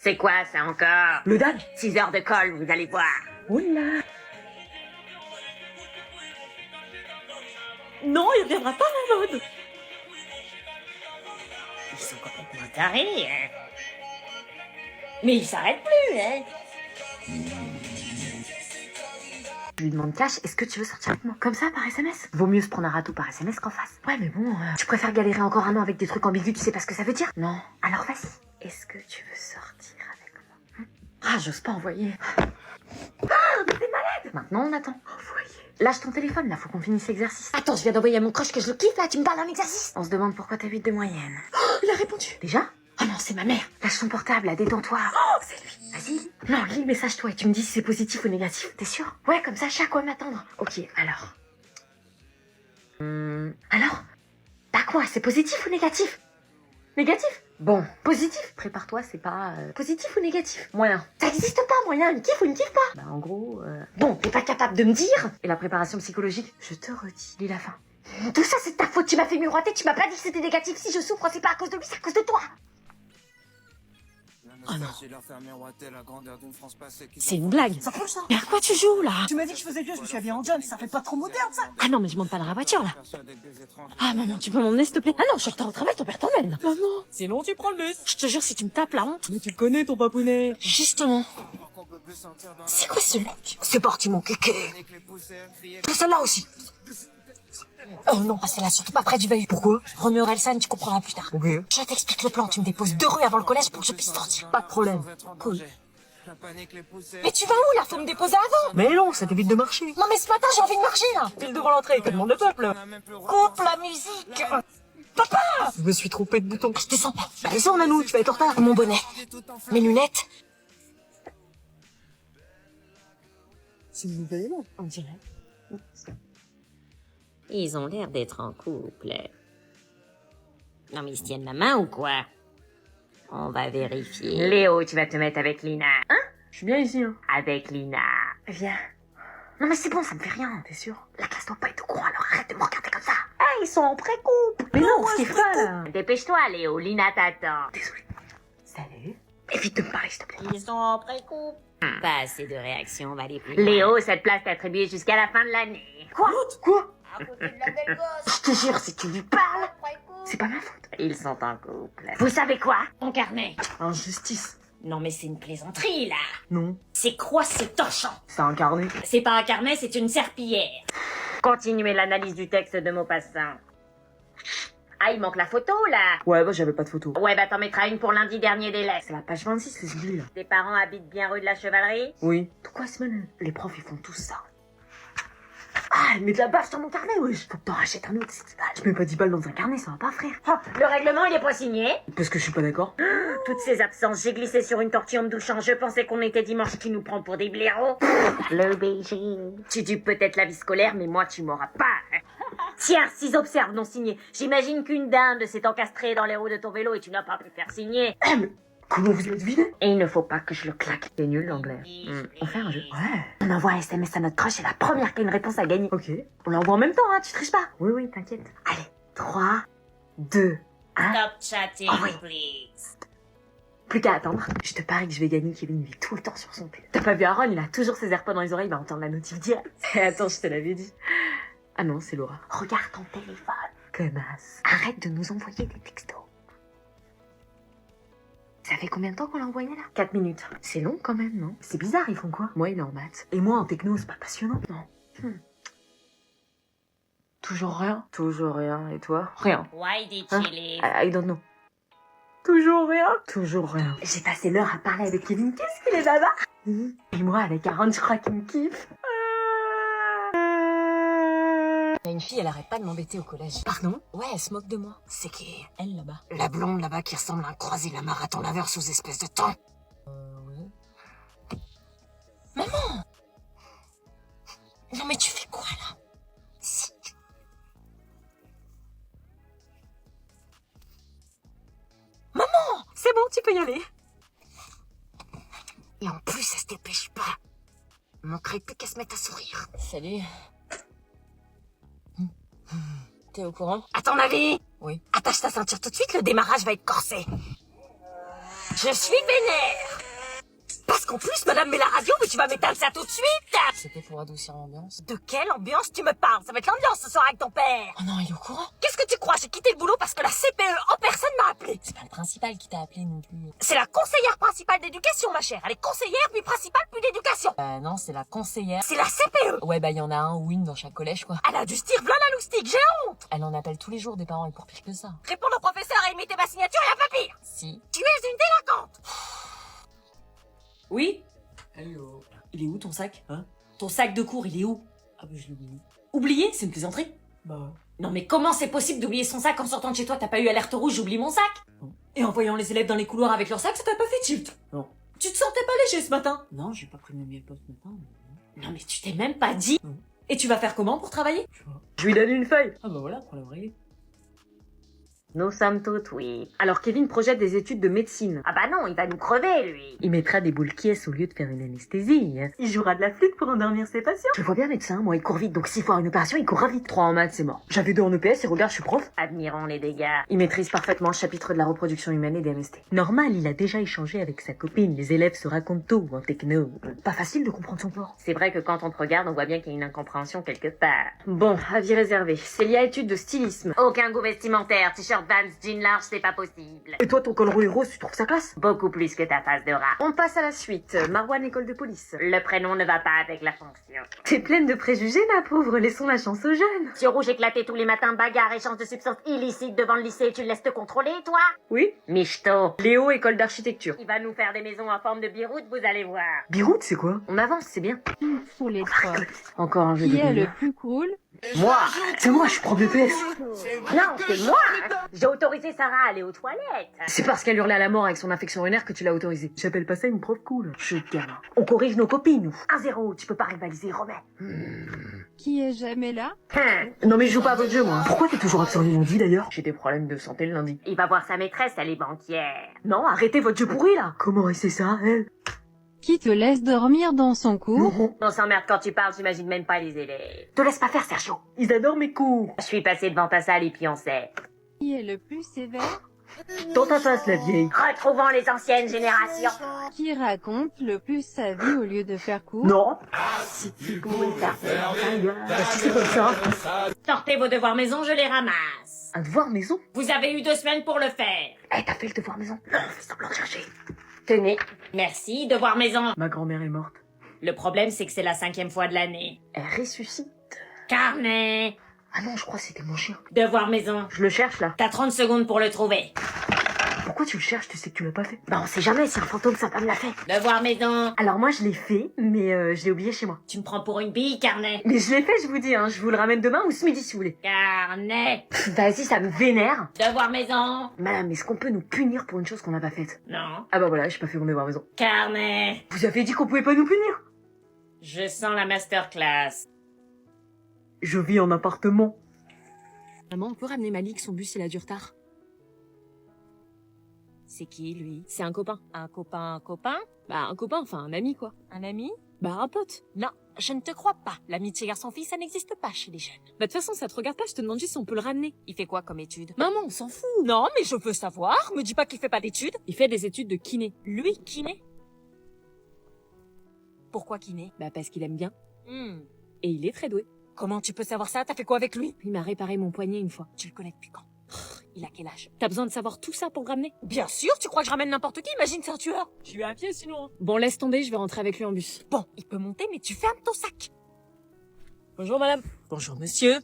C'est quoi ça encore? Le DAG. 6 heures de colle, vous allez voir. Oula. Non, il reviendra pas en mode. Ils sont complètement tarés, hein. Mais il s'arrête plus, hein. Je lui demande cash, est-ce que tu veux sortir avec moi? Comme ça, par SMS? Vaut mieux se prendre un râteau par SMS qu'en face. Ouais, mais bon, tu préfères galérer encore un an avec des trucs ambigus, tu sais pas ce que ça veut dire? Non. Alors vas-y. Est-ce que tu veux sortir avec moi? Ah, j'ose pas envoyer. Ah, mais t'es malade! Maintenant, on attend. Envoyer. Lâche ton téléphone, là, faut qu'on finisse l'exercice. Attends, je viens d'envoyer à mon crush que je le kiffe, là, tu me parles d'un exercice? On se demande pourquoi t'as 8 de moyenne. Oh, il a répondu. Déjà? Oh non, c'est ma mère. Lâche ton portable, là, détends-toi. Oh, c'est lui. Vas-y. Non, lis le message, toi, et tu me dis si c'est positif ou négatif. T'es sûr? Ouais, comme ça, chaque quoi m'attendre. Ok, alors. Alors? Bah quoi, c'est positif ou négatif? Négatif? Bon, positif. Prépare-toi, c'est pas... positif ou négatif? Moyen. Ça existe pas, moyen. Une kiffe ou une kiffe pas? Bah en gros... Bon, t'es pas capable de me dire? Et la préparation psychologique? Je te redis. Lis la fin. Tout ça, c'est de ta faute. Tu m'as fait miroiter, tu m'as pas dit que c'était négatif. Si je souffre, c'est pas à cause de lui, c'est à cause de toi. Oh non. C'est une blague. Ça coule ça? Mais à quoi tu joues, là? Tu m'as dit que je faisais vieux, je me suis habillé en john, ça fait pas trop moderne ça? Ah non, mais je monte pas dans la voiture, là. Ah maman, tu peux m'emmener, s'il te plaît? Ah non, je suis en retard au travail, ton père t'emmène. Maman. Sinon tu prends le bus. Je te jure, si tu me tapes la honte. Mais tu le connais ton papounet. Justement. C'est quoi ce look? C'est parti mon kéké. Et celle-là aussi. Oh non, pas celle-là, surtout pas près du veille. Pourquoi? Roméo Orelsan, tu comprendras plus tard. Ok. Je t'explique le plan, tu me déposes 2 rues avant le collège pour que je puisse sortir. Pas de problème. Cool. Mais tu vas où, là? Faut me déposer avant. Mais non, ça t'évite de marcher. Non mais ce matin, j'ai envie de marcher, là. Pile devant l'entrée, que demande le peuple. Coupe la musique. Je me suis trompé de bouton. Je te sens pas. Bah descends Nanou, tu vas être en retard. Mon bonnet. Mes lunettes. C'est une nouvelle élève. On dirait. Ils ont l'air d'être en couple. Non mais ils se tiennent la main ou quoi? On va vérifier. Léo, tu vas te mettre avec Lina. Hein? Je suis bien ici, hein. Avec Lina. Viens. Non mais c'est bon, ça me fait rien. T'es sûr? La classe doit pas être au courant, alors arrête de me regarder comme ça. Ah, ils sont en pré-couple. Mais non, ce qu'il fera, là. Dépêche-toi, Léo. Lina t'attend. Désolé. Salut. Évite de me parler, s'il te plaît. Ils sont en pré-couple. Pas assez de réactions, on va aller plus loin. Léo, cette place t'est attribuée jusqu'à la fin de l'année. Quoi? Quoi? Je te jure, si tu lui parles, C'est pas ma faute. ils sont en couple. Vous savez quoi? Ton carnet. Injustice. Non mais c'est une plaisanterie, là. Non. C'est quoi ce torchon? C'est incarné. C'est pas un carnet, c'est une serpillière. Continuez l'analyse du texte de Maupassant. Ah, il manque la photo, là. Ouais, bah j'avais pas de photo. Ouais, bah t'en mettras une pour lundi dernier délai. C'est la page 26, c'est ville. Tes parents habitent bien rue de la Chevalerie? Oui. 3 semaines. Les profs, ils font tous ça. Ah, elle met de la baffe sur mon carnet, wesh. Faut que t'en rachètes un autre, c'est 10 balles. Je mets pas 10 balles dans un carnet, ça va pas, frère. Oh, le règlement, il est pas signé. Parce que je suis pas d'accord. Toutes ces absences, j'ai glissé sur une tortille en me douchant. Je pensais qu'on était dimanche, qui nous prend pour des blaireaux. Le Beijing. Tu dupes peut-être la vie scolaire, mais moi, tu m'auras pas. Hein. Tiens, 6 observes non signés. J'imagine qu'une dinde s'est encastrée dans les roues de ton vélo et tu n'as pas pu faire signer. Mais comment vous avez deviné? Et il ne faut pas que je le claque. C'est nul, l'anglais. On fait un jeu. Ouais. On envoie un SMS à notre crush et la première qui a une réponse à gagner. Ok. On l'envoie en même temps, hein, tu triches pas. Oui, oui, t'inquiète. Allez, 3, 2, 1. Stop chatting, Ah oui. please. Plus qu'à attendre. Je te parie que je vais gagner. Kevin, il est tout le temps sur son pull. T'as pas vu Aaron, il a toujours ses AirPods dans les oreilles, il va entendre la notif direct. Attends, je te l'avais dit. Ah non, c'est Laura. Regarde ton téléphone. Connasse. Arrête de nous envoyer des textos. Ça fait combien de temps qu'on l'a envoyé là? 4 minutes. C'est long quand même, non? C'est bizarre, ils font quoi? Moi, il est en maths. Et moi, en techno, c'est pas passionnant, non? Toujours rien? Toujours rien. Et toi? Rien. Why did Hein? she leave? I don't know. Toujours rien? Toujours rien. J'ai passé l'heure à parler avec Kevin. Qu'est-ce qu'il est bavard? Et moi, avec Aaron, je crois qu'il me kiffe. Il y a une fille, elle arrête pas de m'embêter au collège. Pardon? Ouais, elle se moque de moi. C'est qui? Elle, là-bas. La blonde là-bas qui ressemble à un croisé la marathon laveur sous espèce de temps. Oui. Maman! Non mais tu fais quoi, là? Maman! C'est bon, tu peux y aller. Et en plus, elle se dépêche pas. Il manquerait plus qu'à se mettre à sourire. Salut. T'es au courant? À ton avis? Oui. Attache ta ceinture tout de suite, le démarrage va être corsé. Je suis vénère. Parce qu'en plus, madame met la radio, mais tu vas m'éteindre ça tout de suite. C'était pour adoucir l'ambiance. De quelle ambiance tu me parles? Ça va être l'ambiance ce soir avec ton père. Oh non, il est au courant. Qu'est-ce que tu crois? J'ai quitté le boulot parce que la CPE en personne m'a appelé. C'est pas le principal qui t'a appelé non plus. C'est la conseillère principale d'éducation, ma chère. Elle est conseillère, puis principale, puis d'éducation. Bah non, c'est la conseillère. C'est la CPE. Ouais, bah il y en a un ou une dans chaque collège, quoi. Elle a dû se dire, v'là la loustique, j'ai honte. Elle en appelle tous les jours des parents et pour pire que ça. Répondre au professeur et imiter ma signature et un peu pire. Si. Tu es une délinquante. Oui? Hello. Il est où ton sac? Hein? Ton sac de cours, il est où? Ah bah je l'ai oublié. Oublié? C'est une plaisanterie? Bah ouais. Non mais comment c'est possible d'oublier son sac en sortant de chez toi? T'as pas eu alerte rouge, j'oublie mon sac? Non. Et en voyant les élèves dans les couloirs avec leur sac, ça t'a pas fait tilt? Non. Tu te sentais pas léger ce matin? Non, j'ai pas pris le miel ce matin. Non mais tu t'es même pas dit? Non. Et tu vas faire comment pour travailler? Je vois. Je lui donne une feuille. Ah bah voilà, problème réglé. Nous sommes toutes oui. Alors Kevin projette des études de médecine. Ah bah non, il va nous crever, lui. Il mettra des boules qui au lieu de faire une anesthésie. Il jouera de la flûte pour endormir ses patients. Je le vois bien médecin, moi il court vite, donc s'il faut avoir une opération, il courra vite. 3 en maths, c'est mort. J'avais 2 en EPS et regarde, je suis prof. Admirons les dégâts. Il maîtrise parfaitement le chapitre de la reproduction humaine et des MST. Normal, il a déjà échangé avec sa copine, les élèves se racontent tout en techno. Pas facile de comprendre son corps. C'est vrai que quand on te regarde, on voit bien qu'il y a une incompréhension quelque part. Bon, avis réservé. Célia, étude de stylisme. Aucun goût vestimentaire, t-shirt Vans, jean large, c'est pas possible. Et toi, ton col roulé rose, tu trouves ça classe? Beaucoup plus que ta face de rat. On passe à la suite. Marwan, école de police. Le prénom ne va pas avec la fonction. T'es pleine de préjugés, ma pauvre, laissons la chance aux jeunes. Yeux rouges éclatés tous les matins, bagarre, échange de substances illicites devant le lycée, tu le laisses te contrôler, toi? Oui. Michto. Léo, école d'architecture. Il va nous faire des maisons en forme de biroute, vous allez voir. Biroute, c'est quoi? On avance, c'est bien. Pour les trois. Encore un jeu Qui de est le délire. plus cool? Moi. C'est moi, je suis prof de PS. Non, c'est moi. J'ai autorisé Sarah à aller aux toilettes. C'est parce qu'elle hurlait à la mort avec son infection urinaire que tu l'as autorisé. J'appelle pas ça une prof cool. Je suis gamin. On corrige nos copies, nous. 1-0, tu peux pas rivaliser, remets. Qui est jamais là? Non mais je joue pas à votre jeu, moi. Pourquoi t'es toujours absent le lundi, d'ailleurs? J'ai des problèmes de santé le lundi. Il va voir sa maîtresse, elle est banquière. Non, arrêtez votre jeu pourri, là. Comment c'est ça, elle? Qui te laisse dormir dans son cours? Non. On s'emmerde quand tu parles, j'imagine même pas les élèves. Te laisse pas faire, Sergio. Ils adorent mes cours. Je suis passée devant ta salle et puis on sait. Qui est le plus sévère? Dans ta face, la vieille. Retrouvons les anciennes générations. Qui raconte le plus sa vie au lieu de faire cours? Non. C'est comme ça. Sortez vos devoirs maison, je les ramasse. Un devoir maison? Vous avez eu 2 semaines pour le faire. Eh, t'as fait le devoir maison? Non, fais semblant de chercher. Tenez. Merci, devoir maison. Ma grand-mère est morte. Le problème, c'est que c'est la 5e fois de l'année. Elle ressuscite. Carnet. Ah non, je crois que c'était mon chien. Devoir maison. Je le cherche, là. T'as 30 secondes pour le trouver. Pourquoi tu le cherches? Tu sais que tu l'as pas fait. Bah, on sait jamais si un fantôme sympa me l'a fait. Devoir maison. Alors moi, je l'ai fait, mais je l'ai oublié chez moi. Tu me prends pour une bille, Carnet. Mais je l'ai fait, je vous dis, hein. Je vous le ramène demain ou ce midi, si vous voulez. Carnet. Vas-y, ça me vénère. Devoir maison. Madame, est-ce qu'on peut nous punir pour une chose qu'on n'a pas faite? Non. Ah bah voilà, j'ai pas fait mon devoir maison. Carnet. Vous avez dit qu'on pouvait pas nous punir? Je sens la masterclass. Je vis en appartement. Maman, on peut ramener Malik, son bus il a du retard. C'est qui, lui? C'est un copain. Un copain? Bah un copain, enfin un ami quoi. Un ami? Bah un pote. Non, je ne te crois pas. L'amitié garçon-fille, ça n'existe pas chez les jeunes. Bah de toute façon ça te regarde pas, je te demande juste si on peut le ramener. Il fait quoi comme étude? Maman, on s'en fout. Non, mais je veux savoir. Me dis pas qu'il fait pas d'études. Il fait des études de kiné. Lui, kiné? Pourquoi kiné? Bah parce qu'il aime bien. Hmm. Et il est très doué. Comment tu peux savoir ça? T'as fait quoi avec lui? Il m'a réparé mon poignet une fois. Tu le connais depuis quand? Il a quel âge? T'as besoin de savoir tout ça pour le ramener? Bien sûr, tu crois que je ramène n'importe qui? Imagine, c'est un tueur. Je suis à pied sinon. Bon, laisse tomber, je vais rentrer avec lui en bus. Bon, il peut monter, mais tu fermes ton sac. Bonjour madame. Bonjour monsieur.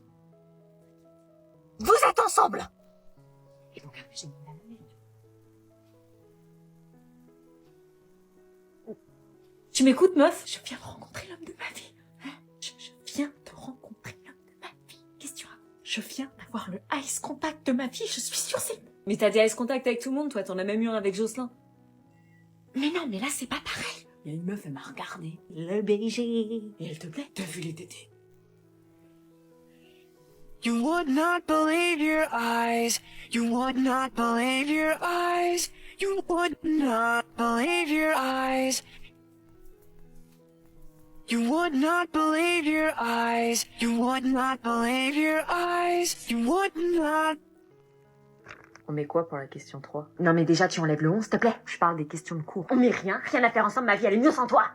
Vous êtes ensemble. Et donc, j'ai mis la merde. Tu m'écoutes, meuf? Je viens de rencontrer l'homme de ma vie. Hein? Je viens de rencontrer l'homme de ma vie. Qu'est-ce que tu racontes? Je viens d'avoir le ice contact de ma vie, je suis sûre c'est... Mais t'as des ice contact avec tout le monde, toi, t'en as même eu un avec Jocelyn. Mais non, mais là c'est pas pareil. Il y a une meuf, elle m'a regardé. Le BG. Et elle te plaît? T'as vu les tétés? You would not believe your eyes. You would not believe your eyes. You would not believe your eyes. You would not believe your eyes. You would not believe your eyes. You would not. On met quoi pour la question 3? Non mais déjà, tu enlèves le 11, s'il te plaît. Je parle des questions de cours. On met rien à faire ensemble, ma vie, elle est mieux sans toi.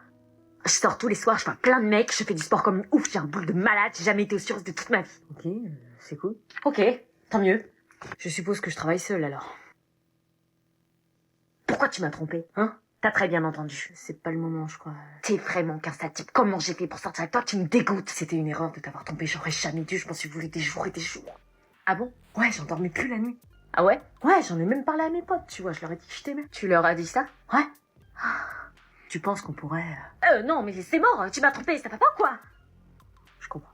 Je sors tous les soirs, je vois plein de mecs, je fais du sport comme une ouf, j'ai un boule de malade, j'ai jamais été aussi heureuse de toute ma vie. Ok, c'est cool. Ok, tant mieux. Je suppose que je travaille seule alors. Pourquoi tu m'as trompé, hein? T'as très bien entendu. C'est pas le moment, je crois. T'es vraiment qu'un sale type. Comment j'ai fait pour sortir avec toi? Tu me dégoûtes. C'était une erreur de t'avoir trompé, j'aurais jamais dû, je m'en suis voulu des jours et des jours. Ah bon? Ouais, j'en dormais plus la nuit. Ah ouais? Ouais, j'en ai même parlé à mes potes, tu vois, je leur ai dit que je t'aimais. Tu leur as dit ça? Ouais. Tu penses qu'on pourrait... non, mais c'est mort, tu m'as trompé, ça va pas ou quoi? Je comprends.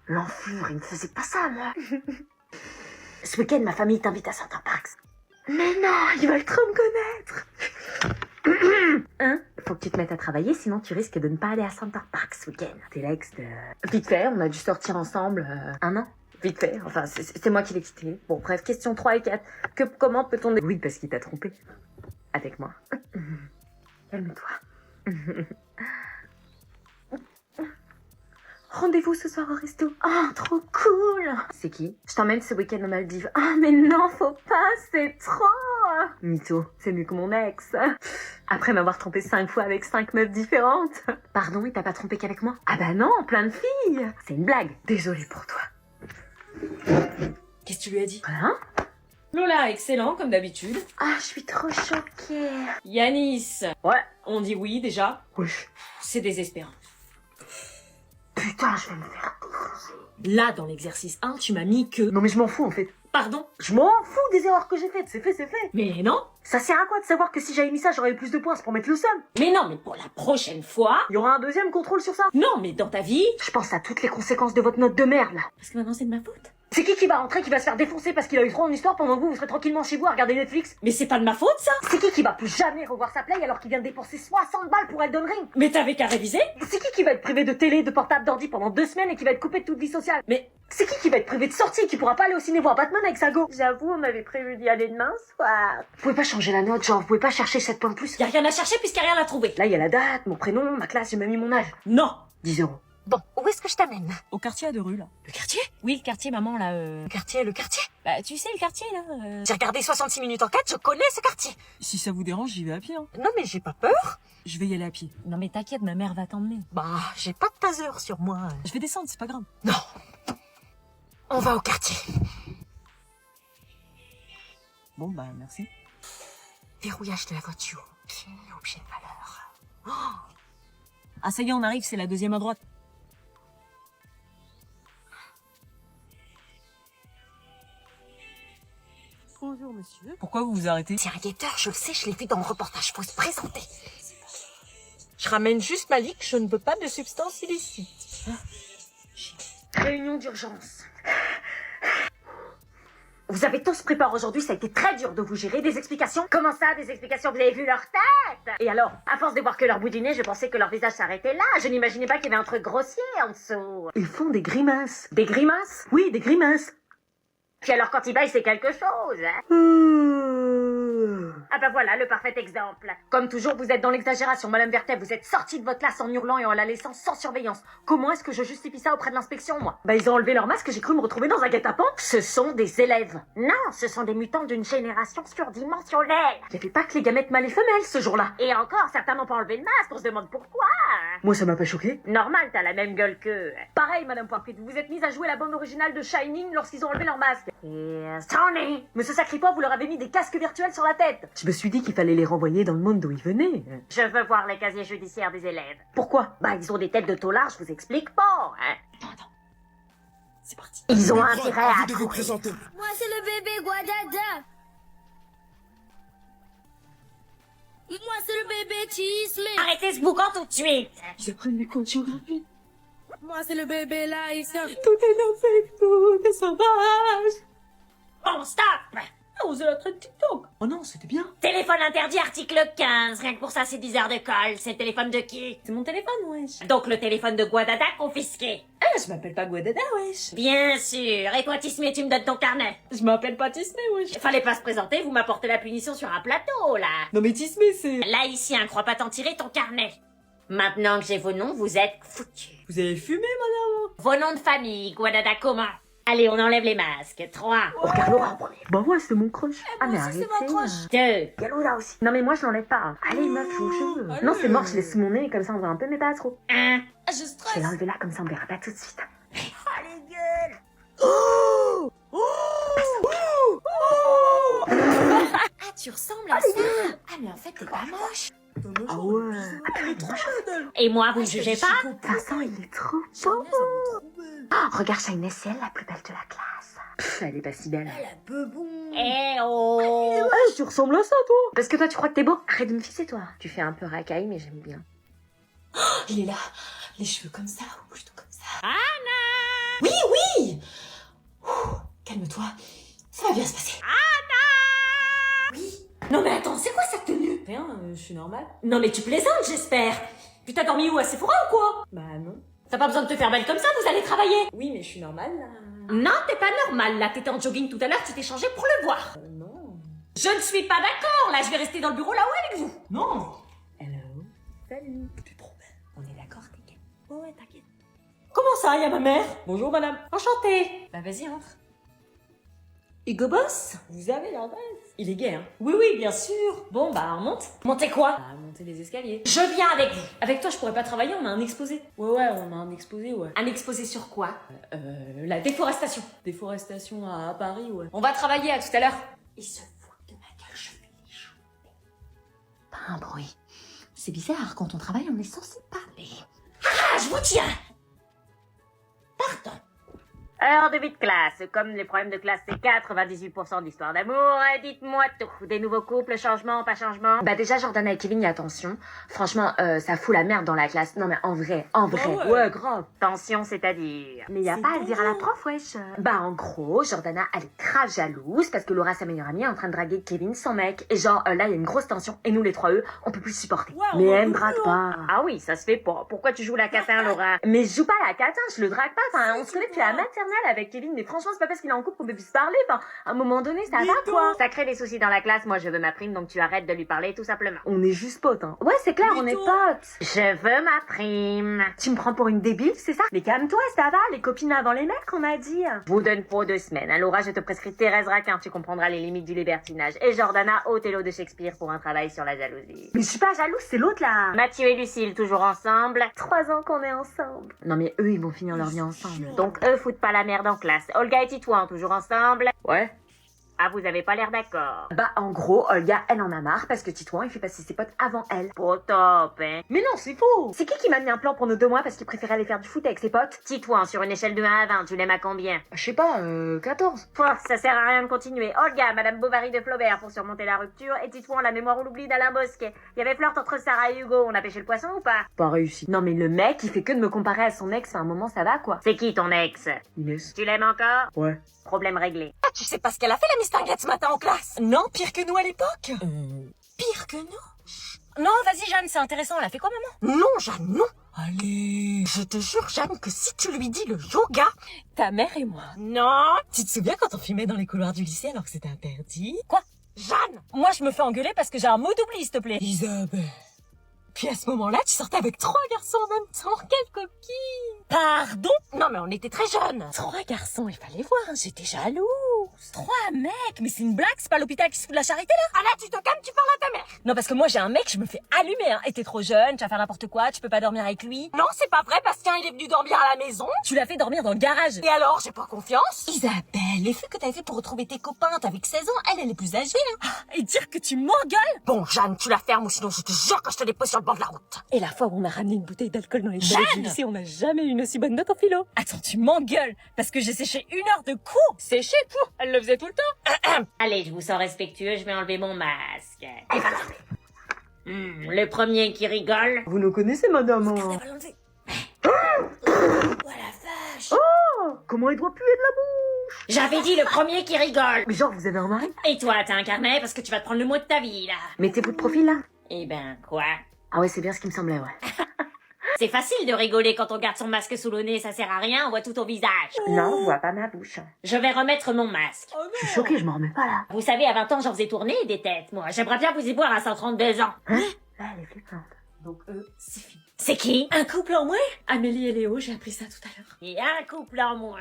L'enflure, il ne faisait pas ça, moi. Ce week-end, ma famille t'invite à Center Parks. Mais non, ils veulent trop me connaître. Hein? Faut que tu te mettes à travailler, sinon tu risques de ne pas aller à Center Parks ce week-end. T'es l'ex de... Vite fait, on a dû sortir ensemble un an. Vite fait, enfin, c'est moi qui l'ai quitté. Bon, bref, question 3 et 4. Comment peut-on... Oui, parce qu'il t'a trompé. Avec moi. Calme-toi. Rendez-vous ce soir au resto. Oh, trop cool. C'est qui? Je t'emmène ce week-end aux Maldives. Ah, mais non, faut pas, c'est trop. Mytho, c'est mieux que mon ex. Après m'avoir trompé 5 fois avec 5 meufs différentes. Pardon, il t'a pas trompé qu'avec moi? Ah bah non, plein de filles. C'est une blague. Désolée pour toi. Qu'est-ce que tu lui as dit? Hein? Lola, excellent, comme d'habitude. Ah, je suis trop choquée. Yanis. Ouais. On dit oui, déjà. Wesh. C'est désespérant. Putain, je vais me faire défoncer. Là, dans l'exercice 1, tu m'as mis que... Non mais je m'en fous en fait. Pardon? Je m'en fous des erreurs que j'ai faites, c'est fait, c'est fait. Mais non. Ça sert à quoi de savoir que si j'avais mis ça, j'aurais eu plus de points, c'est pour mettre le seum? Mais non, mais pour la prochaine fois... Il y aura un deuxième contrôle sur ça? Non, mais dans ta vie... Je pense à toutes les conséquences de votre note de merde là. Parce que maintenant, c'est de ma faute. C'est qui va rentrer, qui va se faire défoncer parce qu'il a eu trop en histoire pendant que vous serez tranquillement chez vous à regarder Netflix? Mais c'est pas de ma faute, ça. C'est qui va plus jamais revoir sa play alors qu'il vient de dépenser 60 balles pour Elden Ring? Mais t'avais qu'à réviser. C'est qui va être privé de télé, de portable, d'ordi pendant 2 semaines et qui va être coupé de toute vie sociale? Mais... C'est qui va être privé de sortie et qui pourra pas aller au ciné voir Batman avec sa go? J'avoue, on m'avait prévu d'y aller demain soir. Vous pouvez pas changer la note, genre, vous pouvez pas chercher 7 points de plus? Y a rien à chercher puisqu'il y a rien à trouver. Là, il y a la date, mon prénom, ma classe, j'ai même mis mon âge. Non. 10 euros. Bon, où est-ce que je t'amène? Au quartier à 2 rues, là. Le quartier? Oui, le quartier, maman, là, Le quartier? Bah, tu sais, le quartier, là, J'ai regardé 66 minutes en 4, je connais ce quartier. Si ça vous dérange, j'y vais à pied, hein. Non mais j'ai pas peur. Je vais y aller à pied. Non, mais t'inquiète, ma mère va t'emmener. Bah, j'ai pas de taser sur moi. Je vais descendre, c'est pas grave. Non. On va au quartier. Bon, bah, merci. Verrouillage de la voiture. Pied, objet de valeur. Ah, ça y est, on arrive, c'est la deuxième à droite. Bonjour, monsieur. Pourquoi vous vous arrêtez? C'est un guetteur, je le sais, je l'ai vu dans le reportage, faut se présenter. Je ramène juste Malik, je ne veux pas de substances illicites. Réunion d'urgence. Vous avez tous pris part aujourd'hui, ça a été très dur de vous gérer. Des explications? Comment ça, des explications? Vous avez vu leur tête? Et alors, à force de voir que leur bout du nez, je pensais que leur visage s'arrêtait là. Je n'imaginais pas qu'il y avait un truc grossier en dessous. Ils font des grimaces. Des grimaces? Oui, des grimaces. Puis alors, quand ils baillent, c'est quelque chose, hein? Ah bah voilà, le parfait exemple. Comme toujours, vous êtes dans l'exagération, Madame Vertet. Vous êtes sortie de votre classe en hurlant et en la laissant sans surveillance. Comment est-ce que je justifie ça auprès de l'inspection, moi? Bah ils ont enlevé leur masque et j'ai cru me retrouver dans un guet-apens. Ce sont des élèves. Non, ce sont des mutants d'une génération surdimensionnelle. Il n'y avait pas que les gamètes mâles et femelles ce jour-là. Et encore, certains n'ont pas enlevé le masque, on se demande pourquoi. Moi, ça m'a pas choqué. Normal, t'as la même gueule qu'eux. Pareil, Madame Poirpit, vous vous êtes mise à jouer la bande originale de Shining lorsqu'ils ont enlevé leur masque. Here's Tony. Monsieur Sacripant, vous leur avez mis des casques virtuels sur la tête. Je me suis dit qu'il fallait les renvoyer dans le monde d'où ils venaient. Je veux voir les casiers judiciaires des élèves. Pourquoi? Bah, ils ont des têtes de taulards, je vous explique pas, hein. Attends. C'est parti. Ils ont intérêt à de vous courir. présenter. Moi, c'est le bébé Guadada. Moi, c'est le bébé Chisme. Arrêtez ce boucan tout de suite. Ils apprennent les cours de géographie. Moi, c'est le bébé Laïssa. Tout est avec nous, des sauvages. Bon, stop. On faisait la traite TikTok. Oh non, c'était bien. Téléphone interdit, article 15. Rien que pour ça, c'est 10 heures de colle. C'est le téléphone de qui? C'est mon téléphone, wesh. Donc le téléphone de Guadada confisqué. Ah, je m'appelle pas Guadada, wesh. Bien sûr. Et toi, Tismé, tu me donnes ton carnet. Je m'appelle pas Tismé, wesh. Fallait pas se présenter, vous m'apportez la punition sur un plateau, là. Non mais Tismé, c'est... Laïcien, crois pas t'en tirer ton carnet. Maintenant que j'ai vos noms, vous êtes foutus. Vous avez fumé, madame? Vos noms de famille, Guadada comment? Allez, on enlève les masques. 3, Oh, regarde Laura en premier. Bah ouais, c'est mon crush. Ah, mais arrêtez. 2, Galou là aussi. Non mais moi je l'enlève pas. Allez meuf, joue au jeu. Non c'est mort, je laisse sous mon nez, comme ça on voit un peu mais pas trop. 1. Ah, je Je vais stresse. l'enlever là, comme ça on verra pas tout de suite. Ah, tu ressembles à ça. Ah, mais en fait, t'es pas moche. Ah ouais. Et moi, vous ne jugez pas? Vincent il est trop beau. Oh, regarde Shainess, c'est elle la plus belle de la classe. Pff, elle est pas si belle. Eh oh. Ah, tu ressembles à ça toi. Parce que toi tu crois que t'es beau? Arrête de me fixer toi. Tu fais un peu racaille mais j'aime bien. Il est là. Les cheveux comme ça, ou plutôt comme ça. Anna. Oui, oui. Ouh, calme-toi. Ça va bien se passer. Non mais attends, c'est quoi cette tenue? Rien, je suis normale. Non mais tu plaisantes, j'espère. Tu t'as dormi où, à Sephora ou quoi? Bah non. T'as pas besoin de te faire belle comme ça, vous allez travailler. Oui, mais je suis normale, là. Non, t'es pas normal, là. T'étais en jogging tout à l'heure, tu t'es changé pour le voir. Non. Je ne suis pas d'accord, là. Je vais rester dans le bureau là-haut avec vous. Non. Hello. Salut. Tu es trop belle. On est d'accord, t'inquiète. Ouais, t'inquiète. Comment ça, y a ma mère? Bonjour, madame. Enchantée. Bah vas-y, entre. Hugo Boss? Vous avez l'adresse. Il est gay, hein. Oui, oui, bien sûr. Bon, bah, on monte. Montez quoi? Bah, monter les escaliers. Je viens avec vous. Avec toi, je pourrais pas travailler, on a un exposé. Ouais, on a un exposé, ouais. Un exposé sur quoi? La Déforestation. déforestation à Paris, ouais. On va travailler à tout à l'heure. Il se fout de ma gueule, je fais les choses. Pas un bruit. C'est bizarre, quand on travaille on est censé parler. Ah, je vous tiens. Pardon. Heure de vie de classe. Comme les problèmes de classe, c'est 98% d'histoire d'amour, dites-moi tout. Des nouveaux couples, changement, pas changement. Bah déjà Jordana et Kevin, attention. Franchement, ça fout la merde dans la classe. Non mais en vrai, ouais. ouais grave. Tension, c'est-à-dire. Mais y a pas à le dire à la prof, wesh. Bah en gros, Jordana, elle est grave jalouse parce que Laura, sa meilleure amie, est en train de draguer Kevin, son mec. Et genre, là, il y a une grosse tension et nous, les trois, on peut plus supporter. Ouais, on mais va elle me beaucoup, drague pas. Ah oui, ça se fait pas. Pourquoi tu joues la catin, Laura? Mais je joue pas à la catin, je le drague pas. Enfin, on se connaît depuis la maternelle avec Kevin, mais franchement, c'est pas parce qu'il est en couple qu'on peut plus se parler. Enfin, à un moment donné, ça va quoi. Ça crée des soucis dans la classe, moi je veux ma prime, donc tu arrêtes de lui parler tout simplement. On est juste potes, hein. Ouais, c'est clair, on est potes. Je veux ma prime. Tu me prends pour une débile, c'est ça? Mais calme-toi, ça va, les copines avant les mecs, on m'a dit. Je vous donne pour 2 semaines. Hein, Laura, je te prescris Thérèse Raquin, tu comprendras les limites du libertinage. Et Jordana, Othello de Shakespeare pour un travail sur la jalousie. Mais je suis pas jalouse, c'est l'autre là. Mathieu et Lucille, toujours ensemble. 3 ans qu'on est ensemble. Non mais eux, ils vont finir leur vie ensemble. Donc eux foutent pas la merde en classe. Olga et Titouan, toujours ensemble. Ouais. Ah, vous avez pas l'air d'accord. Bah en gros, Olga, elle en a marre parce que Titouan, il fait passer ses potes avant elle. Pas top, hein. Mais non, c'est faux. C'est qui m'a mis un plan pour nos 2 mois parce qu'il préférait aller faire du foot avec ses potes? Titouan, sur une échelle de 1 à 20, tu l'aimes à combien? Je sais pas, 14. Pouah, ça sert à rien de continuer. Olga, Madame Bovary de Flaubert pour surmonter la rupture, et Titouan, la mémoire ou l'oubli d'Alain Bosquet. Il y avait flirt entre Sarah et Hugo, on a pêché le poisson ou pas? Pas réussi. Non mais le mec, il fait que de me comparer à son ex, à un moment ça va quoi. C'est qui ton ex? Inès. Tu l'aimes encore? Ouais. Problème réglé. Ah, tu sais pas ce qu'elle a fait, la Miss Tinguette, ce matin en classe? Non, pire que nous à l'époque? Pire que nous? Non, vas-y, Jeanne, c'est intéressant. Elle a fait quoi, maman? Non, Jeanne, non. Allez. Je te jure, Jeanne, que si tu lui dis le yoga... Ta mère et moi. Non. Tu te souviens quand on filmait dans les couloirs du lycée alors que c'était interdit? Quoi? Jeanne. Moi, je me fais engueuler parce que j'ai un mot d'oubli, s'il te plaît. Isabelle. Puis à ce moment-là, tu sortais avec 3 garçons en même temps. Quelle coquine! Pardon? Non, mais on était très jeunes. 3 garçons, il fallait voir, hein, j'étais jalouse. 3 mecs, mais c'est une blague, c'est pas l'hôpital qui se fout de la charité, là? Ah là, tu te calmes, tu parles à ta mère. Non, parce que moi, j'ai un mec, je me fais allumer, hein. Et t'es trop jeune, tu vas faire n'importe quoi, tu peux pas dormir avec lui. Non, c'est pas vrai, Bastien, il est venu dormir à la maison. Tu l'as fait dormir dans le garage. Et alors, j'ai pas confiance? Isabelle, les faits que t'avais fait pour retrouver tes copains, t'avais que 16 ans, elle est plus âgée, hein. Et dire que tu m'engueules? Bon, Jeanne, tu la fermes ou sinon je te jure que je te dépose sur le bord de la route. Et la fois où on a ramené une bouteille d'alcool dans les toilettes du lycée, on n'a jamais eu une aussi bonne note en philo. Attends, tu m'engueules parce que j'ai séché 1 heure de cours. Séché, tout. Elle le faisait tout le temps. Allez, je vous sens respectueux, je vais enlever mon masque. Le premier qui rigole. Vous nous connaissez madame. Elle va l'enlever. Oh la vache. Oh, comment il doit puer de la bouche. J'avais dit le premier qui rigole. Mais genre, vous avez un mari? Et toi, t'as un carnet parce que tu vas te prendre le mot de ta vie, là. Mettez-vous de profil, là? Eh ben, quoi? Ah ouais, c'est bien ce qui me semblait, ouais. C'est facile de rigoler quand on garde son masque sous le nez, ça sert à rien, on voit tout ton visage. Non, on voit pas ma bouche. Je vais remettre mon masque. Je suis choquée, je m'en remets pas, là. Vous savez, à 20 ans, j'en faisais tourner des têtes, moi. J'aimerais bien vous y voir à 132 ans. Hein? Là, elle est flippante. Donc, c'est fini. C'est qui? Un couple en moins? Amélie et Léo, j'ai appris ça tout à l'heure. Et un couple en moins.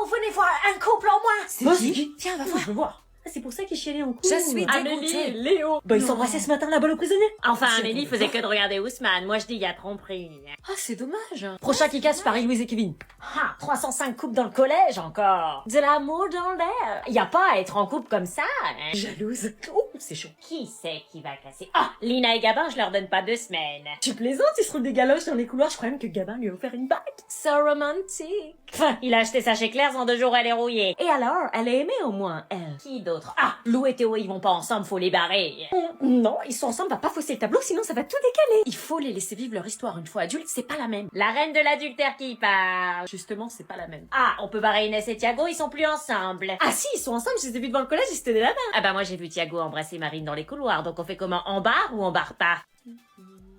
Oh, venez voir, un couple en moins! C'est qui? Tiens, va Moi, voir. je veux voir. Ah, c'est pour ça qu'ils chialaient en couple. Je suis Amélie dégoûtée. et Léo. Bah, ils s'embrassaient ce matin là-bas le prisonnier. Enfin, C'est Amélie bon. faisait que de regarder Ousmane. Moi, je dis, il y a tromperie. Ah, c'est dommage. Prochain qui casse, Paris-Louise et Kevin. Ah, 305 couples dans le collège encore. De l'amour dans l'air. Y a pas à être en couple comme ça. Hein. Jalouse. Oh, c'est chaud. Qui c'est qui va casser? Ah, Lina et Gabin, je leur donne pas 2 semaines. Tu plaisantes, ils se roulent des galoches dans les couloirs. Je crois même que Gabin lui a offert une bague. So romantique. Enfin, il a acheté ça chez Claire's en 2 jours, elle est rouillée. Et alors, elle a aimé au moins, elle. Qui d'autre? Ah, Lou et Théo, ils vont pas ensemble, faut les barrer. Non, ils sont ensemble, va pas fausser le tableau, sinon ça va tout décaler. Il faut les laisser vivre leur histoire. Une fois adultes, c'est pas la même. La reine de l'adultère qui parle. Justement, c'est pas la même. Ah, on peut barrer Inès et Thiago, ils sont plus ensemble. Ah si, ils sont ensemble, je les ai vus devant le collège, ils se tenaient la main. Ah bah moi j'ai vu Thiago embrasser Marine dans les couloirs, donc on fait comment? En barre ou en barre pas?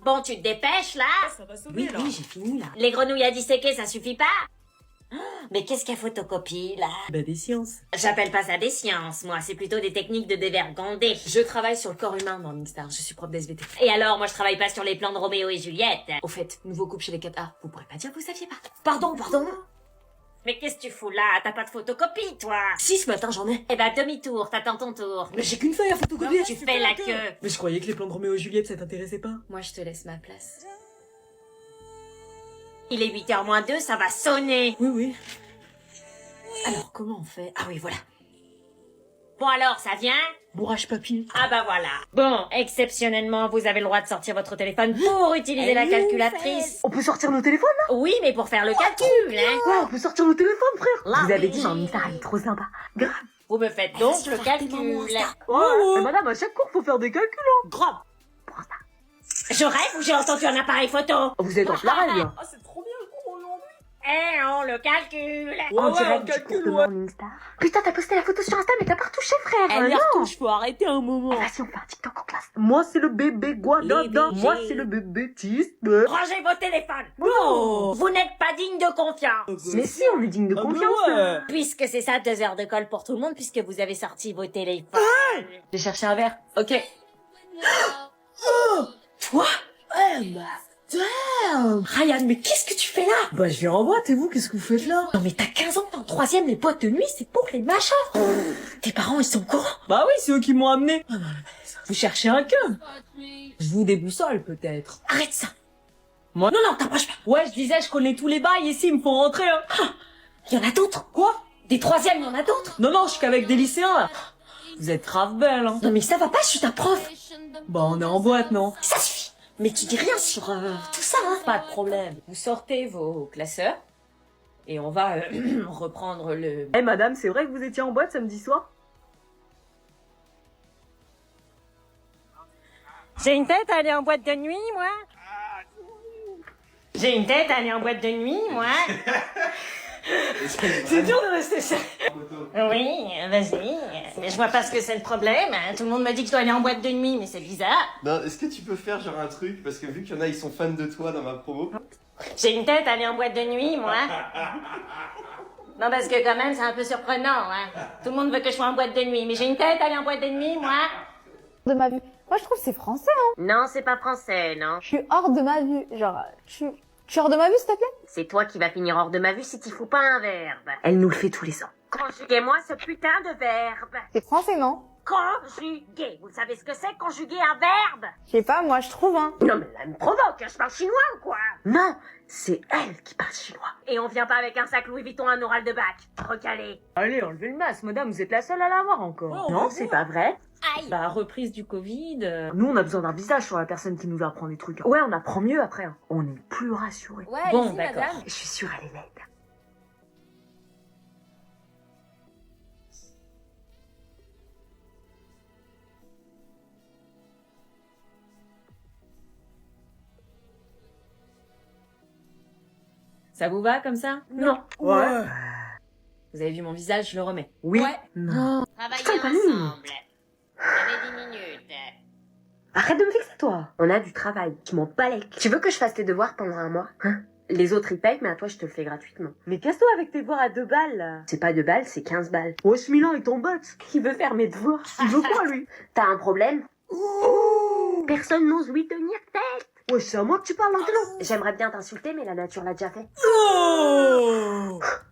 Bon, tu te dépêches là? Ça va sauver, là. j'ai fini là. Les grenouilles à disséquer, ça suffit pas? Mais qu'est-ce qu'elle photocopie là? Bah, des sciences. J'appelle pas ça des sciences, moi, c'est plutôt des techniques de dévergonder. Je travaille sur le corps humain, Morningstar. Je suis prof d'SVT. Et alors, moi je travaille pas sur les plans de Roméo et Juliette. Au fait, nouveau couple chez les 4A. Vous pourrez pas dire que vous saviez pas. Pardon. Mais qu'est-ce que tu fous là? T'as pas de photocopie, toi? Si, ce matin, j'en ai. Eh ben demi-tour, t'attends ton tour. Mais j'ai qu'une feuille à photocopier. Tu fais la queue. Mais je croyais que les plans de Roméo et Juliette, ça t'intéressait pas. Moi je te laisse ma place. Il est 8h moins 2, ça va sonner. Oui. Alors, comment on fait? Ah oui, voilà. Bon alors, ça vient? Bourrage papy. Ah bah voilà. Bon, exceptionnellement, vous avez le droit de sortir votre téléphone pour utiliser la calculatrice. On peut sortir nos téléphones, là? Oui, mais pour faire le calcul, hein. Ouais, on peut sortir nos téléphones, frère. Là, Vous avez oui. dit, Morningstar, elle est trop sympa. Grave. Vous me faites donc le calcul. Ouais, madame, à chaque cours, faut faire des calculs, hein. Grave. Je rêve ou j'ai entendu un appareil photo? Vous êtes en plein rêve, là. Ah, c'est trop bien le cours aujourd'hui. Eh, on le calcule. On dirait on du calcule, cours de ouais. Morningstar. Putain, t'as posté la photo sur Insta, mais t'as pas retouché, frère. Elle non. retouche, faut arrêter un moment. Ah, vas-y, on fait un TikTok en classe. Moi, c'est le bébé Guadada. Les bébés. Moi, c'est le bébé Tisbe. Rangez vos téléphones. Non. Vous n'êtes pas digne de confiance. Mais si, on est digne de Ah, mais confiance. ouais. Puisque c'est ça, 2 heures de colle pour tout le monde, puisque vous avez sorti vos téléphones. J'ai cherché un verre. Ok. Toi? Damn! Ryan, mais qu'est-ce que tu fais là? Bah, je viens en boîte, et vous, qu'est-ce que vous faites là? Non, mais t'as 15 ans, en 3ème, les boîtes de nuit, c'est pour les machins! Tes parents, ils sont au courant? Bah oui, c'est eux qui m'ont amené. Vous cherchez un cum? Je vous déboussole, peut-être. Arrête ça! Moi? Non, t'approches pas. Ouais, je disais, je connais tous les bails ici, ils me font rentrer, hein. Il y en a d'autres? Quoi? Des 3ème, il y en a d'autres? Non, je suis qu'avec des lycéens, là. Vous êtes grave belle, hein. Non, mais ça va pas, je suis ta prof. Bah, on est en boîte, non? Ça suffit! Mais tu dis rien sur tout ça, hein? Pas de problème. Vous sortez vos classeurs et on va reprendre le... Eh, madame, c'est vrai que vous étiez en boîte samedi soir? J'ai une tête à aller en boîte de nuit, moi. J'ai une tête à aller en boîte de nuit, moi. C'est dur de rester seul. Oui, vas-y. Mais je vois pas ce que c'est le problème. Hein. Tout le monde me dit que je dois aller en boîte de nuit, mais c'est bizarre. Non, est-ce que tu peux faire genre un truc? Parce que vu qu'il y en a, ils sont fans de toi dans ma promo. J'ai une tête à aller en boîte de nuit, moi. Non, parce que quand même, c'est un peu surprenant. Hein. Tout le monde veut que je sois en boîte de nuit, mais j'ai une tête à aller en boîte de nuit, moi. De ma vue. Moi, je trouve que c'est français, hein. Non, c'est pas français, non. Je suis hors de ma vue. Genre, tu es hors de ma vue, s'il te plaît? C'est toi qui vas finir hors de ma vue si t'y fous pas un verbe. Elle nous le fait tous les ans. Conjuguez-moi ce putain de verbe. C'est français, non? Conjuguer. Vous savez ce que c'est, conjuguer un verbe? Je sais pas, moi, je trouve, hein. Non, mais là, elle me provoque. Je parle chinois ou quoi? Non, c'est elle qui parle chinois. Et on vient pas avec un sac Louis Vuitton, un oral de bac. Recalé. Allez, enlevez le masque, madame, vous êtes la seule à l'avoir encore. Non, c'est pas vrai. Aïe. Bah, reprise du Covid. Nous, on a besoin d'un visage sur la personne qui nous apprend des trucs. Ouais, on apprend mieux après. Hein. On est plus rassurés. Ouais, Bon, allez-y, d'accord. madame. Je suis sûre, elle est laide. Ça vous va comme ça? Non. Ouais. Vous avez vu mon visage, je le remets. Oui. Ouais. Non. Travaillez Putain, pas lui. ensemble. Vous avez 10 minutes. Arrête de me vexer, toi. On a du travail. Tu m'en balèques. Tu veux que je fasse tes devoirs pendant un mois? Hein? Les autres, ils payent, mais à toi, je te le fais gratuitement. Mais casse-toi avec tes devoirs à 2 balles, là. C'est pas 2 balles, c'est 15 balles. Wesh, Milan, il t'embotte. Il veut faire mes devoirs. Il veut quoi, lui? T'as un problème? Personne n'ose lui tenir tête. Wesh, c'est à moi que tu parles, Angelo. J'aimerais bien t'insulter, mais la nature l'a déjà fait.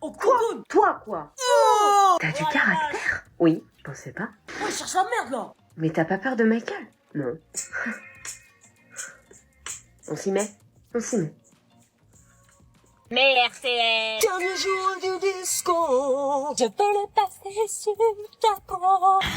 Quoi? Toi, quoi? T'as du caractère? Oui, je pensais pas. Ouais, cherche la merde, là. Mais t'as pas peur de Michael? Non. On s'y met? On s'y met. Mais RCS. Dernier jour du disco, je peux le passer sur ta peau.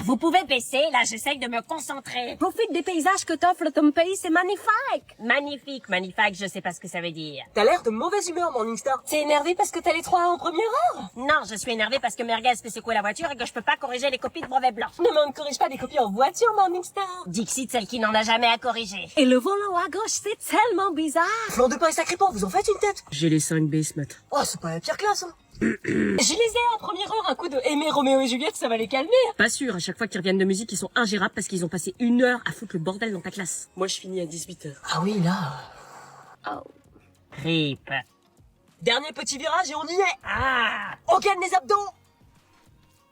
Vous pouvez baisser, là, j'essaye de me concentrer. Profite des paysages que t'offre ton pays, c'est magnifique. Magnifique, magnifique, je sais pas ce que ça veut dire. T'as l'air de mauvaise humeur, Morningstar. T'es énervé parce que t'as les 3 en première heure? Non, je suis énervée parce que Merguez fait secouer la voiture et que je peux pas corriger les copies de brevet blanc. Non, mais on ne corrige pas des copies en voiture, Morningstar. Dixit, celle qui n'en a jamais à corriger. Et le volant à gauche, c'est tellement bizarre. Flan de pain et sacré pain, vous en faites une tête? J'ai les 5B ce matin. Oh, c'est pas la pire classe, hein. Je les ai en première heure, un coup de Aimer Roméo et Juliette, ça va les calmer. Pas sûr, à chaque fois qu'ils reviennent de musique, ils sont ingérables parce qu'ils ont passé 1 heure à foutre le bordel dans ta classe. Moi, je finis à 18h. Ah oui, là. Rip. Dernier petit virage et on y est. Ah. On gagne les abdos.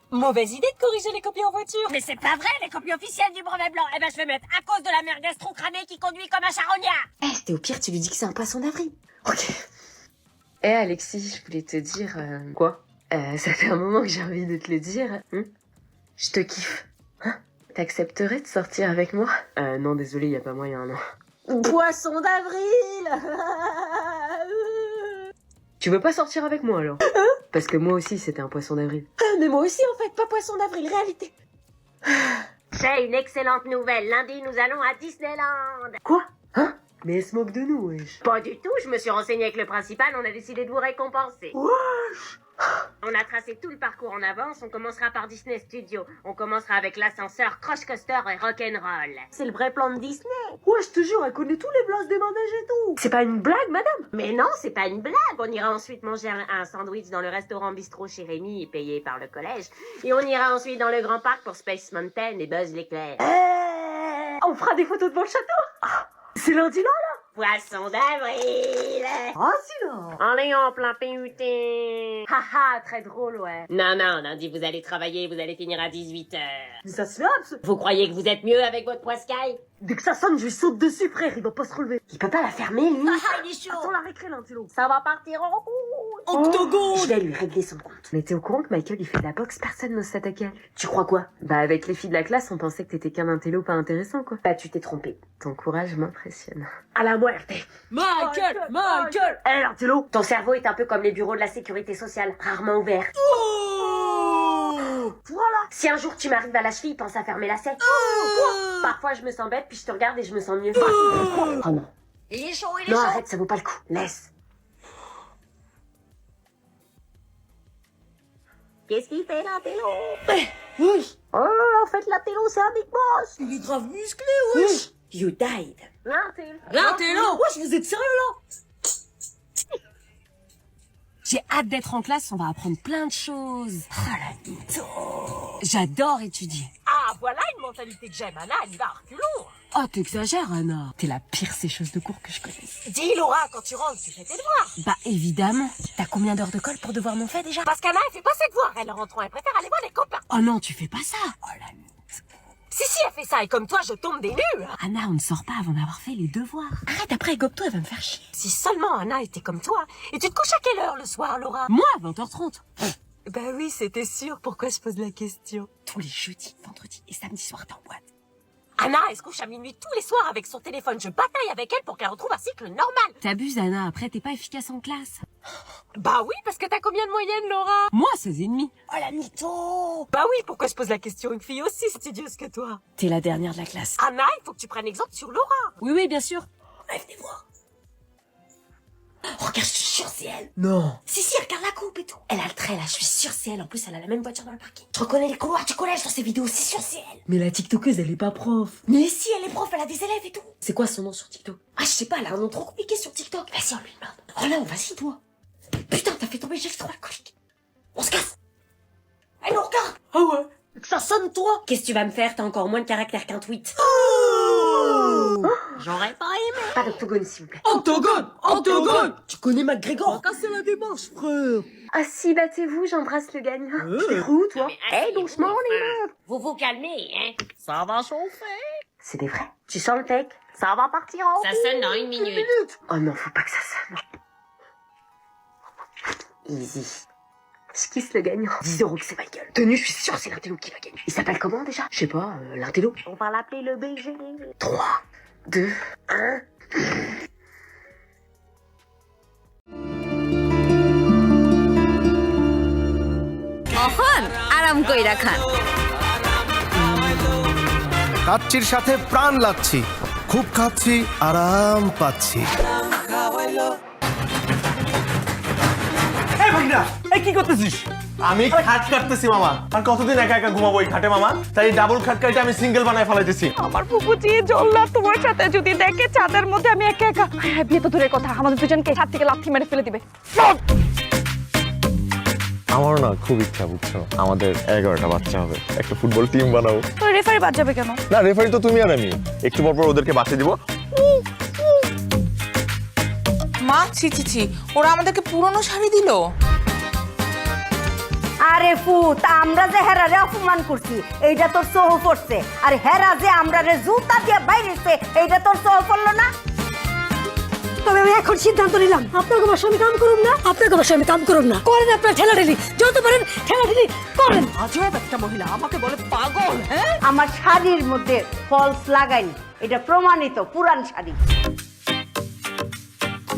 Mauvaise idée de corriger les copies en voiture. Mais c'est pas vrai, les copies officielles du brevet blanc. Eh ben, je vais mettre à cause de la merguez trop cramée qui conduit comme un charognard. Eh, c'était au pire, tu lui dis que c'est un poisson d'avril. Ok. Eh, Alexis, je voulais te dire... Quoi? Ça fait un moment que j'ai envie de te le dire. Je te kiffe. Hein? T'accepterais de sortir avec moi? Non, désolé, y a pas moyen, non. Poisson d'avril. Tu veux pas sortir avec moi, alors? Parce que moi aussi, c'était un poisson d'avril. Mais moi aussi, en fait, pas poisson d'avril, réalité. J'ai une excellente nouvelle. Lundi, nous allons à Disneyland. Quoi? Hein? Mais elle se moque de nous, wesh. Pas du tout, je me suis renseignée avec le principal, on a décidé de vous récompenser. Wesh! On a tracé tout le parcours en avance, on commencera par Disney Studio. On commencera avec l'ascenseur, Crush Coaster et Rock'n'Roll. C'est le vrai plan de Disney. Ouais, je te jure, elle connaît tous les blases des manèges et tout. C'est pas une blague, madame? Mais non, c'est pas une blague. On ira ensuite manger un sandwich dans le restaurant bistrot chez Rémi, payé par le collège. Et on ira ensuite dans le grand parc pour Space Mountain et Buzz l'éclair. On fera des photos devant le château. Ah, c'est lundi là? Poisson d'avril. Ah, si là. En ayant plein PUT. Haha, très drôle, ouais. Non, lundi vous allez travailler, vous allez finir à 18h. Mais ça se fait, Vous croyez que vous êtes mieux avec votre poiscaille? Dès que ça sonne, je lui saute dessus, frère, il va pas se relever. Il peut pas la fermer, lui. il est chaud. Attends la récré, l'intello. Ça va partir en route. Je vais lui régler son compte. Mais t'es au courant que Michael, il fait de la boxe, personne n'ose s'attaquer à lui. Tu crois quoi? Bah, avec les filles de la classe, on pensait que t'étais qu'un intello pas intéressant, quoi. Bah, tu t'es trompé. Ton courage m'impressionne. À la muerte. Michael! Eh, l'intello! Ton cerveau est un peu comme les bureaux de la sécurité sociale, rarement ouverts. Voilà! Si un jour tu m'arrives à la cheville, pense à fermer la selle. Parfois, je me sens bête, puis je te regarde et je me sens mieux. Oh non. Il est chaud, Non, arrête, ça vaut pas le coup. Laisse. Qu'est-ce qu'il fait, l'intello? Oui. Oh, en fait, l'intello, c'est un big boss. Il est grave musclé, wesh! You died. L'intello! Wesh, vous êtes sérieux, là? J'ai hâte d'être en classe, on va apprendre plein de choses. Oh la mytho! J'adore étudier. Ah, voilà une mentalité que j'aime, Anna, elle y va à reculons. Oh, t'exagères, Anna. T'es la pire sécheuse de cours que je connaisse. Dis, Laura, quand tu rentres, tu fais tes devoirs. Bah, évidemment. T'as combien d'heures de colle pour devoir non fait déjà? Parce qu'Anna, elle fait pas ses devoirs. Elle rentre, elle préfère aller voir les copains. Oh non, tu fais pas ça. Oh la mytho. Si, elle fait ça, et comme toi, je tombe des nues. Anna, on ne sort pas avant d'avoir fait les devoirs. Arrête, après, gobe-toi, elle va me faire chier. Si seulement Anna était comme toi. Et tu te couches à quelle heure le soir, Laura? Moi, à 20h30. Bah oui, c'était sûr. Pourquoi je pose la question? Tous les jeudis, vendredis et samedis soirs, t'es en boîte. Anna, elle se couche à minuit tous les soirs avec son téléphone. Je bataille avec elle pour qu'elle retrouve un cycle normal. T'abuses, Anna. Après, t'es pas efficace en classe. Bah oui, parce que t'as combien de moyenne, Laura? Moi, 16,5. Oh la mytho! Bah oui, pourquoi je pose la question? Une fille aussi studieuse que toi. T'es la dernière de la classe. Anna, il faut que tu prennes exemple sur Laura. Oui, bien sûr. Venez-moi. Regarde, je suis sûre, c'est elle. Non. Si, regarde la coupe et tout. Elle a le trait, là, je suis sûre, c'est elle. En plus, elle a la même voiture dans le parking. Je reconnais les couloirs du collège dans ses vidéos, c'est sûr, c'est elle. Mais la tiktokeuse, elle est pas prof. Mais si, elle est prof, elle a des élèves et tout. C'est quoi son nom sur TikTok? Ah, je sais pas, elle a un nom trop compliqué sur TikTok. Vas-y, on lui demande. Oh non, vas-y, toi. Putain, t'as fait tomber juste trop la colique. On se casse. Elle nous regarde. Ah ouais. Ça sonne, toi. Qu'est-ce que tu vas me faire? T'as encore moins de caractère qu'un tweet. J'aurais pas aimé. Pas d'octogone, s'il vous plaît. Octogone. Tu connais McGregor? Casser la démarche, frère. Ah si, battez-vous, j'embrasse le gagnant. T'es où, toi? Eh, doucement, les meufs. Vous vous calmez, hein. Ça va chauffer. C'est des vrais. Tu sens le tech? Ça va partir en... Ça sonne dans 1 minute. Oh non, faut pas que ça sonne. Easy. Je kiffe le gagnant. 10 € que c'est ma gueule. Tenue, je suis sûre c'est l'intello qui va gagner. Il s'appelle comment déjà? Je sais pas, l'intello. On va l'appeler le BG. 3, 2, 1... এখন আরাম কইরা খান কাচ্চির সাথে প্রাণ লাগছি, খুব খাচ্ছি, আরাম পাচ্ছি। কি করতেছিস? আমি খাট কাটতেছি মামা। আর কতদিন একা একা ঘুমাবো এই খাটে মামা? তাই ডাবল খাট কাটে আমি সিঙ্গেল বানায় ফেলাইতেছি। আমার ফুপুজি জল্লাদ তোমার সাথে যদি দেখে চাঁদের মধ্যে আমি একা একা। হ্যাঁ, বিয়ে তো দূরের কথা, আমাদের দুজনকে ছাদ থেকে লাথি মেরে ফেলে দিবে। আমার না খুব ইচ্ছা, বুঝছো, আমাদের 11টা বাচ্চা হবে, একটা ফুটবল টিম বানাবো। তো রেফারি বাদ যাবে কেন? না, রেফারি তো তুমি আর আমি। একটু পর পর ওদেরকে বাঁচিয়ে দিব। মা, ছি, ওরা আমাদেরকে পুরনো শাড়ি দিল। আরে ফুত, আমরা যে হেরারে অপমান করছি এইটা তোর সহ পড়ছে, আর হেরা যে আমরা রে জুতা দিয়ে বাইরেছে এইটা তোর সহ পড়লো না। তবে আমি এখন সিদ্ধান্ত নিলাম, আপনাকে বাসা আমি কাম করুন না, আপনাকে বাসা আমি কাম করুন না। করেন আপনার ঠেলাঠেলি, যত পারেন ঠেলাঠেলি করেন। আজব একটা মহিলা আমাকে বলে পাগল। হ্যাঁ, আমার শাড়ির মধ্যে ফলস লাগাইনি, এটা প্রমাণিত পুরান শাড়ি।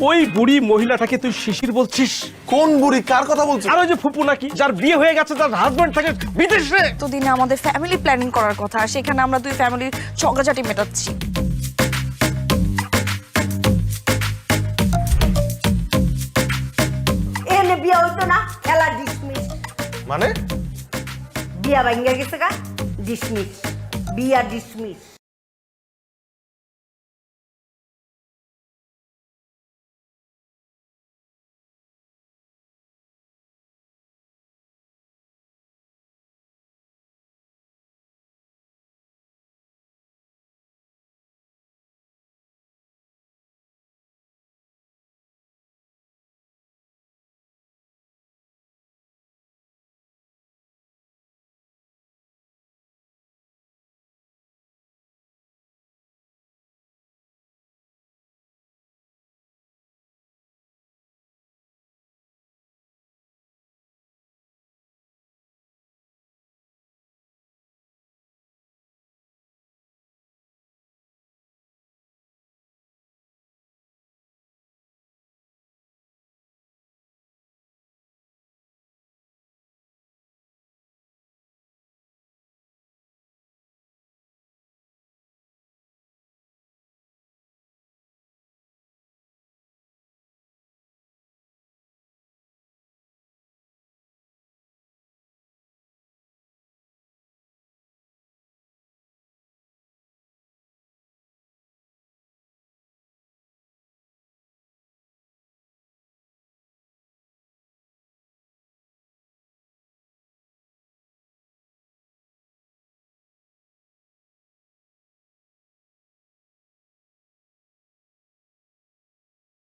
ওই বুড়ি মহিলাটাকে তুই শিশির বলছিস? কোন বুড়ি? কার কথা বলছিস? আর ওই যে ফুপু নাকি, যার বিয়ে হয়ে গেছে, তার হাজবেন্ড থাকে বিদেশে। এতদিনে আমাদের ফ্যামিলি প্ল্যানিং করার কথা, আর সেখানে আমরা দুই ফ্যামিলির ঝগড়াঝাটি মেটাচ্ছি। এনে বিয়া হইতো না, খেলা ডিসমিস। মানে বিয়া ভাঙ্গা গেছে গা, ডিসমিস, বিয়া dismiss.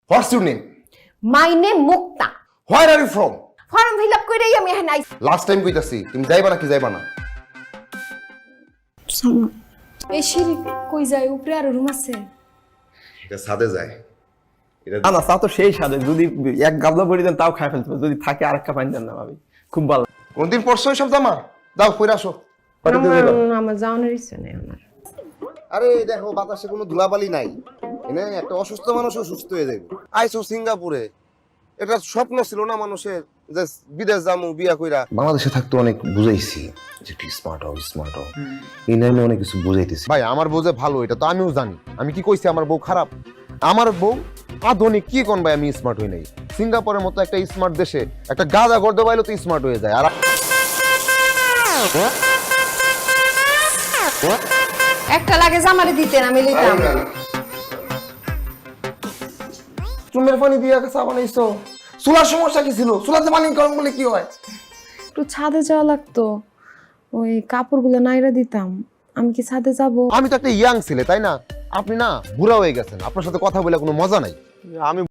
What's your name? My name Mukta. Where are you from? Form fill up কইরাই আমি এখানে আইছি। লাস্ট টাইম কইতাছি, তুমি যাইবা নাকি যাইবা না? এই সিঁড়ি কই যায়? উপরে আরো রুম আছে? এটা ছাদে যায়। না না, তা তো সেই সাথে যদি এক গাবলা বড়ি দেন তাও খাই ফেলতে, যদি থাকে আর একটা পানি দেন না ভাবি, খুব ভালো। কোনদিন পড়ছো এইসব জামা? দাও কইরা আসো। আমার যাওয়ানোর ইচ্ছা নেই আমার। আরে দেখো, বাতাসে কোনো ধুলাবালি নাই, এনে একটা অসুস্থ মানুষও সুস্থ হয়ে যাবে। আইসো সিঙ্গাপুরে, এটা স্বপ্ন ছিল না মানুষের যে বিদেশ যামু বিয়া কইরা। বাংলাদেশে থাকতে অনেক বুঝাইছি যে কি স্মার্ট হও, স্মার্ট হও, এই নামে অনেক কিছু বুঝাইতেছি। ভাই আমার বউ যে ভালো এটা তো আমিও জানি। আমি কি কইছি আমার বউ খারাপ? আমার বউ আধুনিক। কি কোন ভাই আমি স্মার্ট হই নাই? সিঙ্গাপুরের মতো একটা স্মার্ট দেশে একটা গাদা গর্দ বাইলে তো স্মার্ট হয়ে যায়। আর একটা লাগে জামারে দিতেন, আমি লইতাম। চুমের পানি দিয়ে চা বানাইছো? চুলার সমস্যা কি ছিল? চুলাতে পানি গরম বলে কি হয়? একটু ছাদে যাওয়া লাগতো, ওই কাপড়গুলো নাইরা দিতাম। আমি কি ছাদে যাব? আমি তো একটা ইয়াং ছেলে, তাই না? আপনি না বুড়া হয়ে গেছেন, আপনার সাথে কথা বলে কোনো মজা নাই। আমি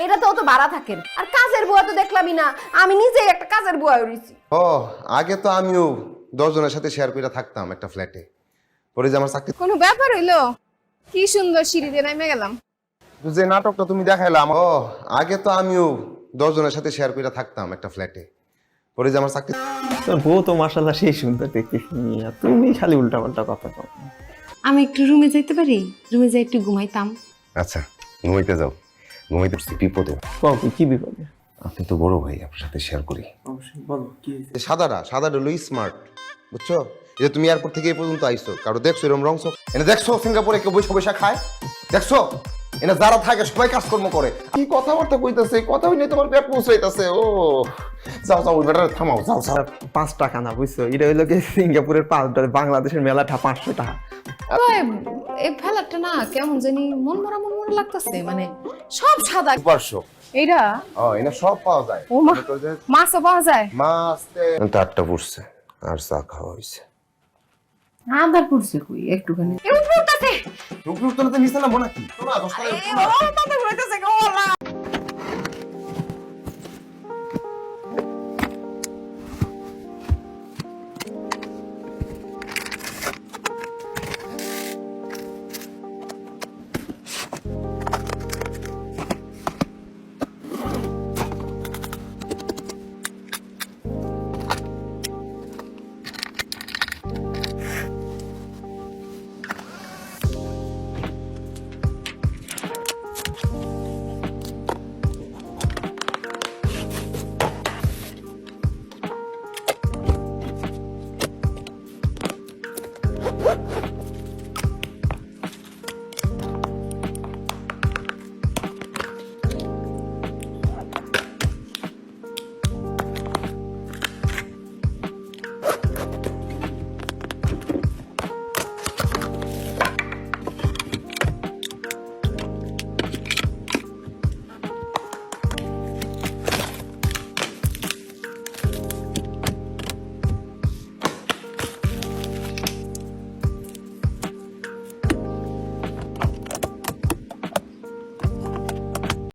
এটা তো অত বাড়া থাকেন, আর কাজের বুয়া তো দেখলামই না। আমি নিজেই একটা কাজের বুয়া হইছি। ও আগে তো আমিও 10 জনের সাথে শেয়ার করে থাকতাম একটা ফ্ল্যাটে, পরে যে আমার চাকরি। কোনো ব্যাপার হইলো? কি সুন্দর সিঁড়িতে নেমে গেলাম। যে নাটকটা তুমি দেখাইলাম, ও আগে তো আমিও 10 জনের সাথে শেয়ার করে থাকতাম একটা ফ্ল্যাটে, পরে যে আমার চাকরি। তোর বউ তো মাশাআল্লাহ সেই সুন্দর দেখতেছি, তুমি খালি উল্টাপাল্টা কথা কও। আমি একটু রুমে যাইতে পারি? রুমে যাই একটু ঘুমাইতাম। আচ্ছা ঘুমাইতে যাও, ঘুমাইতে বিপদে। কি বিপদে? আপনি তো বড় ভাই, আপনার সাথে শেয়ার করি। অবশ্যই বলো কি। সাদাটা হলো স্মার্ট, বুঝছো? এই যে তুমি এয়ারপোর্ট থেকে এই পর্যন্ত আইছো, কারো দেখছো এরকম রং চোখ? এনে দেখছো সিঙ্গাপুরে কেউ বৈশা বৈশা খায়? দেখছো এনে যারা থাকে সবাই কাজকর্ম করে। কি কথাবার্তা কইতাছে, কথা হইলে তোমার ব্যাপ পৌঁছাইতাছে। ও যাও যাও, ওই ব্যাটারে থামাও, যাও যাও। 5 টাকা না, বুঝছো? এটা হইলো কি সিঙ্গাপুরের $5, বাংলাদেশের মেলাটা 500 টাকা। এই ফেলাটা না কেমন জানি মন মরা লাগতেছে, মানে সব সাদা। 500 এইটা এনে সব পাওয়া যায়। ও মা, মাছও পাওয়া যায়? মাছ 8টা পড়ছে আর চা খাওয়া হইছে। আদার পড়ছে কই একটুখানি। রুকরুক তো নিচে নামবো নাকি?